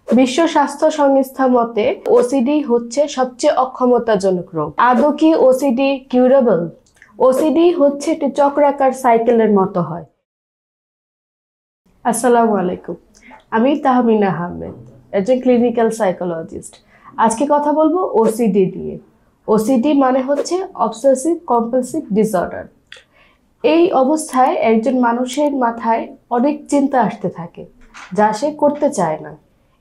বিশ্ব স্বাস্থ্য সংস্থা মতে ওসিডি হচ্ছে সবচেয়ে অক্ষমতাজনক রোগ। আদৌ কি ওসিডি কিউরেবল? ওসিডি হচ্ছে একটি চক্রাকার সাইকেলের মতো হয়। আসসালামু আলাইকুম, আমি তাহমিনা আহমেদ, একজন ক্লিনিক্যাল সাইকোলজিস্ট। আজকে কথা বলবো ওসিডি নিয়ে। ওসিডি মানে হচ্ছে অবসেসিভ কম্পালসিভ ডিসঅর্ডার। এই অবস্থায় একজন মানুষের মাথায় অনেক চিন্তা আসতে থাকে যা সে করতে চায় না।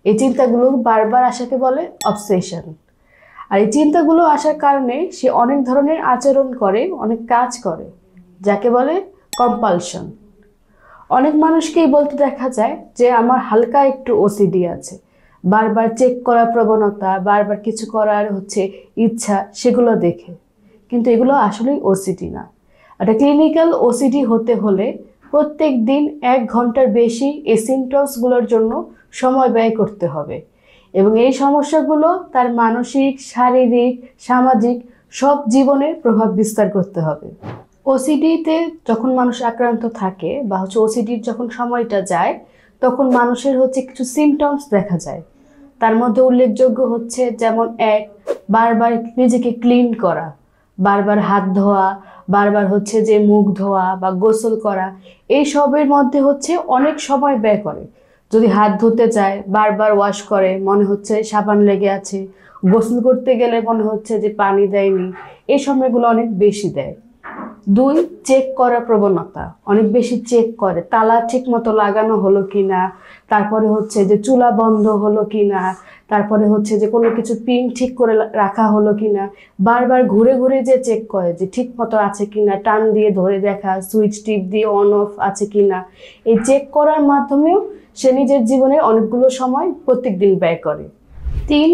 এই চিন্তাগুলো বারবার আসাকে বলে অবসেশন। আর এই চিন্তাগুলো আসার কারণে সে অনেক ধরনের আচরণ করে, অনেক কাজ করে, যাকে বলে কম্পালশন। অনেক মানুষকেই বলতে দেখা যায় যে আমার হালকা একটু ওসিডি আছে। বারবার চেক করার প্রবণতা, বারবার কিছু করার ইচ্ছা, সেগুলো দেখে। কিন্তু এগুলো আসলেই ওসিডি না। একটা ক্লিনিক্যাল ওসিডি হতে হলে প্রত্যেক দিন 1 ঘন্টার বেশি এই সিমটমসগুলোর জন্য সময় ব্যয় করতে হবে, এবং এই সমস্যাগুলো তার মানসিক, শারীরিক, সামাজিক সব জীবনে প্রভাব বিস্তার করতে হবে। ওসিডিতে যখন মানুষ আক্রান্ত থাকে বা ওসিডির যখন সময়টা যায়, তখন মানুষের কিছু সিমটমস দেখা যায়। তার মধ্যে উল্লেখযোগ্য যেমন 1, বারবার নিজেকে ক্লিন করা, বারবার হাত ধোয়া, বারবার যে মুখ ধোয়া বা গোসল করা। এই সবের মধ্যে অনেক সময় ব্যয় করে। যদি হাত ধুতে যায়, বারবার ওয়াশ করে, মনে সাবান লেগে আছে। গোসল করতে গেলে মনে যে পানি দেয়নি। এই সময়গুলো অনেক বেশি দেয়। 2, চেক করার প্রবণতা, অনেক বেশি চেক করে, তালা ঠিক মতো লাগানো হলো কিনা, তারপরে যে চুলা বন্ধ হলো কিনা, তারপরে যে কোনো কিছু পিন ঠিক করে রাখা হলো কিনা। বারবার ঘুরে ঘুরে যে চেক করে যে ঠিক মতো আছে কিনা, টান দিয়ে ধরে দেখা, সুইচ টিপ দিয়ে অন অফ আছে কিনা। এই চেক করার মাধ্যমেও সে নিজের জীবনের অনেকগুলো সময় প্রত্যেকদিন ব্যয় করে। 3,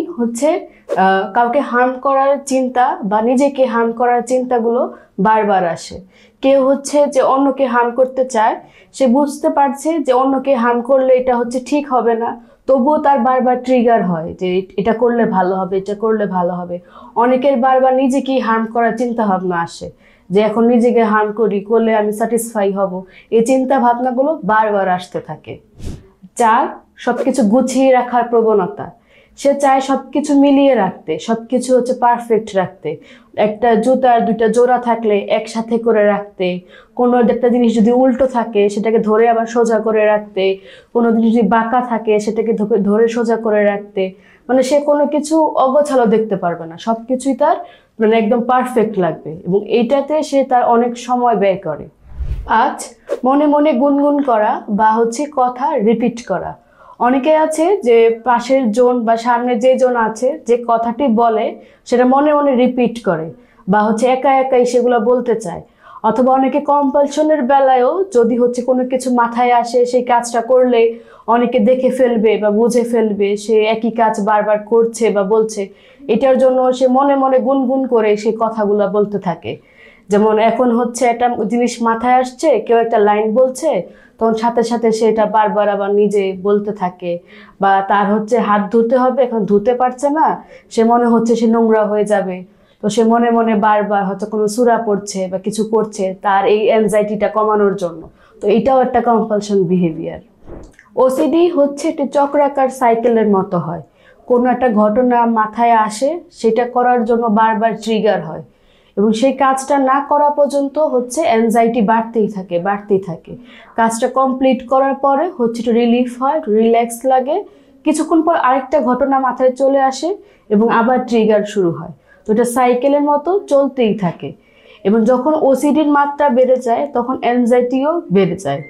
কাউকে হার্ম করার চিন্তা বা নিজেকে হার্ম করার চিন্তাগুলো বারবার আসে। কেউ যে অন্যকে হার্ম করতে চায়, সে বুঝতে পারছে যে অন্যকে হার্ম করলে এটা ঠিক হবে না, তবুও তার বারবার ট্রিগার হয় যে এটা করলে ভালো হবে, এটা করলে ভালো হবে। অনেকের বারবার নিজেকেই হার্ম করার চিন্তা ভাবনা আসে যে এখন নিজেকে হার্ম করলে আমি স্যাটিসফাই হব। এই চিন্তা ভাবনাগুলো বারবার আসতে থাকে। 4, সবকিছু গুছিয়ে রাখার প্রবণতা। সে চায় সবকিছু মিলিয়ে রাখতে, সবকিছু পারফেক্ট রাখতে। একটা জুতার 2টা জোড়া থাকলে একসাথে করে রাখতে, কোনো একটা জিনিস যদি উল্টো থাকে সেটাকে ধরে আবার সোজা করে রাখতে, কোনো জিনিস যদি বাঁকা থাকে সেটাকে ধরে সোজা করে রাখতে। মানে সে কোনো কিছু অগোছালো দেখতে পারবে না, সবকিছুই তার একদম পারফেক্ট লাগবে, এবং এইটাতে সে তার অনেক সময় ব্যয় করে। 5, মনে মনে গুনগুন করা বা কথা রিপিট করা। অনেকে আছে যে পাশের জন বা সামনে যে জন আছে যে কথাটি বলে সেটা মনে মনে রিপিট করে বা একা একাই সেগুলো বলতে চায়। অথবা অনেকে কম্পালশনের বেলায়ও যদি কোনো কিছু মাথায় আসে, সেই কাজটা করলে অনেকে দেখে ফেলবে বা বুঝে ফেলবে, সে একই কাজ বারবার করছে বা বলছে, এটার জন্য সে মনে মনে গুনগুন করে সেই কথাগুলো বলতে থাকে। যেমন এখন একটা জিনিস মাথায় আসছে, কেউ একটা লাইন বলছে, তখন সাথে সাথে সে এটা বারবার আবার নিজে বলতে থাকে। বা তার হাত ধুতে হবে, এখন ধুতে পারছে না, সে মনে সে নোংরা হয়ে যাবে, তো সে মনে মনে বারবার কোনো সূরা পড়ছে বা কিছু করছে তার এই অ্যাংজাইটিটা কমানোর জন্য। তো এটাও একটা কম্পালশন বিহেভিয়ার। ওসিডি একটি চক্রাকার সাইকেলের মতো হয়। কোনো একটা ঘটনা মাথায় আসে, সেটা করার জন্য বারবার ট্রিগার হয়, এবং সেই কাজটা না করা পর্যন্ত অ্যাংজাইটি বাড়তেই থাকে। কাজটা কমপ্লিট করার পরে একটু রিলিফ হয়, রিল্যাক্স লাগে, কিছুক্ষণ পর আরেকটা ঘটনা মাথায় চলে আসে এবং আবার ট্রিগার শুরু হয়। তো এটা সাইকেলের মতো চলতেই থাকে। এবং যখন ওসিডির মাত্রা বেড়ে যায় তখন অ্যাংজাইটিও বেড়ে যায়,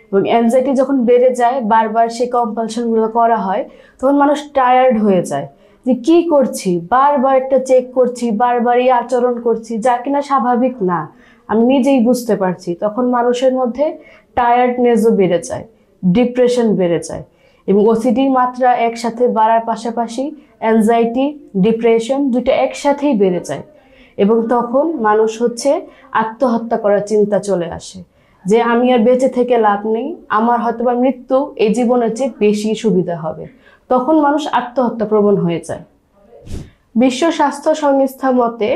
এবং অ্যাংজাইটি যখন বেড়ে যায়, বারবার সেই কম্পালশনগুলো করা হয়, তখন মানুষ টায়ার্ড হয়ে যায় যে কি করছি, বারবার একটা চেক করছি, বারবারই আচরণ করছি যা কিনা স্বাভাবিক না, আমি নিজেই বুঝতে পারছি। তখন মানুষের মধ্যে টায়ার্ডনেসও বেড়ে যায়, ডিপ্রেশন বেড়ে যায়, এবং ওসিডির মাত্রা একসাথে বাড়ার পাশাপাশি অ্যাংজাইটি, ডিপ্রেশন দুটো একসাথেই বেড়ে যায়, এবং তখন মানুষ আত্মহত্যা করার চিন্তা চলে আসে যে আমি আর বেঁচে থেকে লাভ নেই, আমার হয়তোবা মৃত্যু এই জীবনের চেয়ে বেশি সুবিধা হবে। তখন মানুষ আত্মহত্যা প্রবণ হয়ে যায়। বিশ্ব স্বাস্থ্য সংস্থা মতে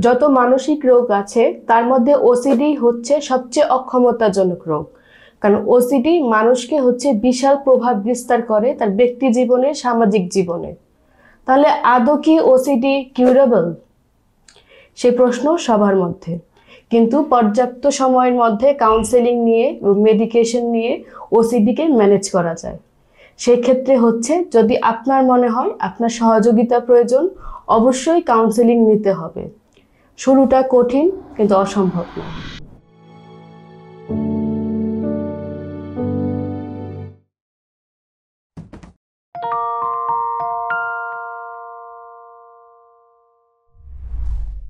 যত মানসিক রোগ আছে তার মধ্যে ওসিডি সবচেয়ে অক্ষমতাজনক রোগ। কারণ ওসিডি মানুষকে বিশাল প্রভাব বিস্তার করে তার ব্যক্তি জীবনে, সামাজিক জীবনে। তাহলে আদৌ কি ওসিডি কিউরেবল? সেই প্রশ্ন সবার মধ্যে। কিন্তু পর্যাপ্ত সময়ের মধ্যে কাউন্সেলিং নিয়ে, মেডিকেশন নিয়ে ওসিডিকে ম্যানেজ করা যায়। সেই ক্ষেত্রে যদি আপনার মনে হয় আপনার সহযোগিতা প্রয়োজন, অবশ্যই কাউন্সেলিং নিতে হবে। শুরুটা কঠিন কিন্তু অসম্ভব না।